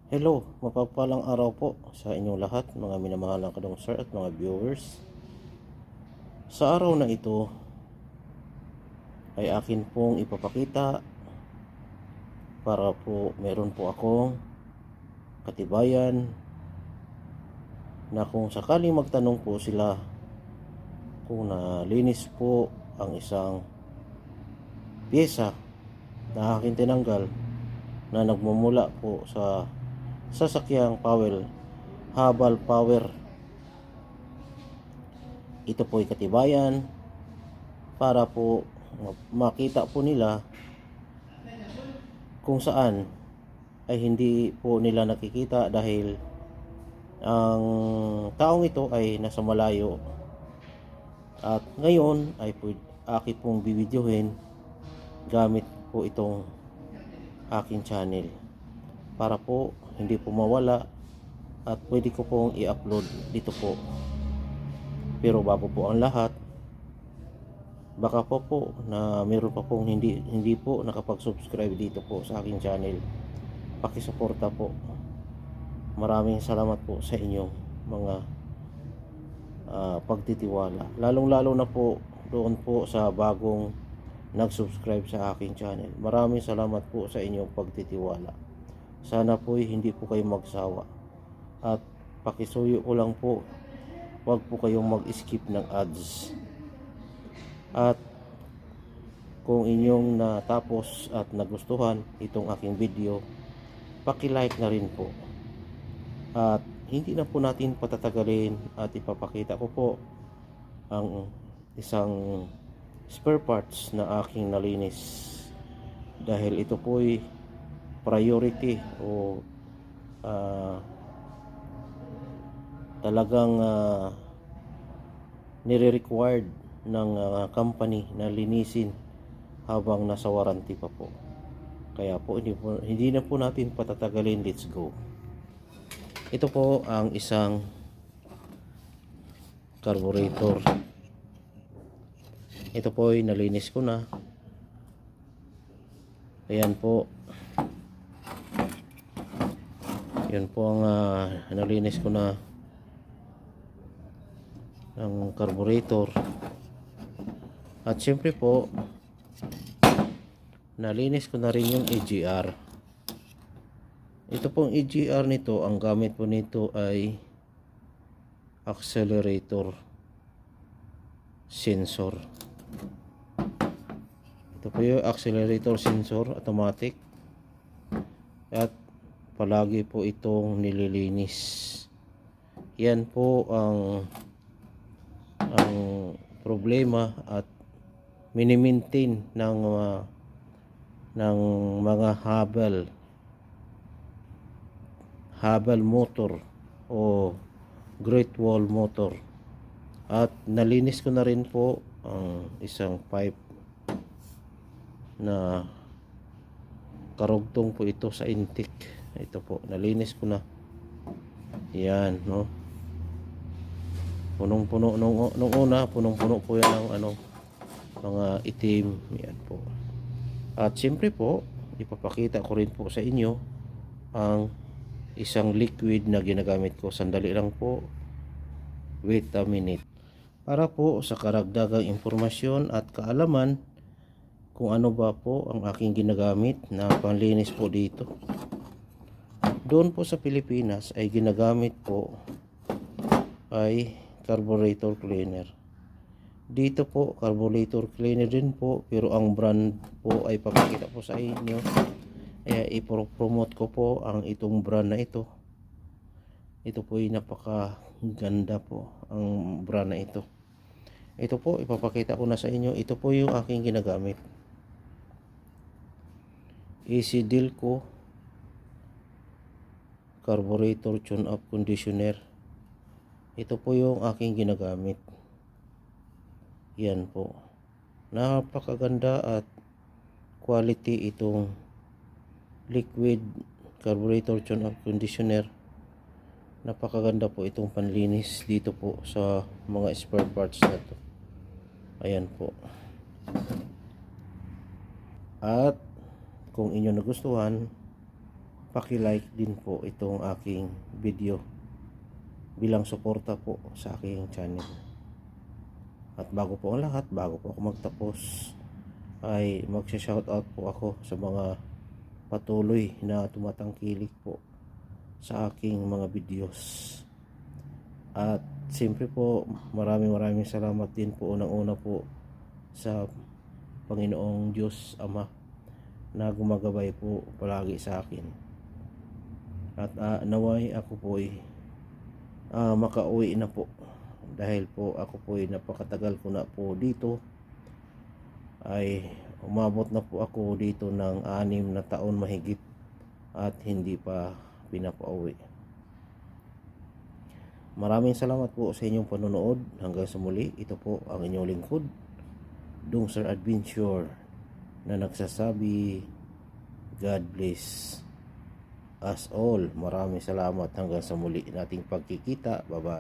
Hello, mapagpalang araw po sa inyong lahat, mga minamahal ng kadong sir at mga viewers. Sa araw na ito ay akin pong ipapakita para po meron po akong katibayan na kung sakaling magtanong po sila kung nalinis po ang isang pyesa na aking tinanggal na nagmumula po sa sasakyang Habal Power. Ito po ay katibayan para po makita po nila kung saan ay hindi po nila nakikita dahil ang taong ito ay nasa malayo, at ngayon ay akin pong bibidyohin gamit po itong aking channel para po hindi po mawala at pwede ko pong i-upload dito po. Pero bago po ang lahat, baka po na meron pa pong hindi po nakapag-subscribe dito po sa aking channel. Pakisuporta po. Maraming salamat po sa inyong mga pagtitiwala. Lalong-lalo na po doon po sa bagong nag-subscribe sa aking channel. Maraming salamat po sa inyong pagtitiwala. Sana po hindi po kayo magsawa. At pakisuyo ko lang po, huwag po kayong mag-skip ng ads. At kung inyong natapos at nagustuhan itong aking video, paki-like na rin po. At hindi na po natin patatagalin at ipapakita ko po ang isang spare parts na aking nalinis, dahil ito po'y priority o talagang nire-required ng company na linisin habang nasa warranty pa po. Kaya po hindi na po natin patatagalin, let's go. Ito po ang isang carburetor. Ito po ay nalinis ko na. Ayan po. Yan po ang nalinis ko na ng carburetor. At syempre po, nalinis ko na rin yung EGR. Ito pong EGR nito, ang gamit po nito ay accelerator sensor. Ito po yung accelerator sensor, automatic. At palagi po itong nililinis. Yan po ang problema at mini-maintain ng mga habal motor o Great Wall motor. At nalinis ko na rin po ang isang pipe na karugtong po ito sa intake. Ito po, nalinis ko na. Yan, no. Punong-puno nung una, punong-puno po yan ng mga itim. Yan po. At siyempre po, ipapakita ko rin po sa inyo ang isang liquid na ginagamit ko. Sandali lang po. Wait a minute. Para po sa karagdagang impormasyon at kaalaman kung ano ba po ang aking ginagamit na panlinis po dito. Doon po sa Pilipinas ay ginagamit po ay carburetor cleaner. Dito po carburetor cleaner din po, pero ang brand po ay papakita po sa inyo. Kaya ipropromote ko po ang itong brand na ito. Ito po ay napakaganda po ang brand na ito. Ito po ipapakita ko na sa inyo. Ito po yung aking ginagamit. AC Delco carburetor tune-up conditioner. Ito po yung aking ginagamit. Yan po. Napakaganda at quality itong liquid carburetor tune-up conditioner. Napakaganda po itong panlinis dito po sa mga spare parts na to. Ayan po. At kung inyo nagustuhan, paki-like din po itong aking video bilang suporta po sa aking channel. At bago po ang lahat, bago po ako magtapos, ay magsha-shoutout po ako sa mga patuloy na tumatangkilik po sa aking mga videos. At siyempre po, maraming salamat din po unang-una po sa Panginoong Diyos Ama na gumagabay po palagi sa akin. At naway ako po ay makauwi na po, dahil po ako po ay napakatagal ko na po dito, ay umabot na po ako dito ng 6 na taon mahigit at hindi pa pinapauwi. Maraming salamat po sa inyong panonood. Hanggang sa muli, ito po ang inyong lingkod, Dong Sir Adventure, na nagsasabi God bless us all. Maraming salamat, hanggang sa muli nating pagkikita. Bye bye.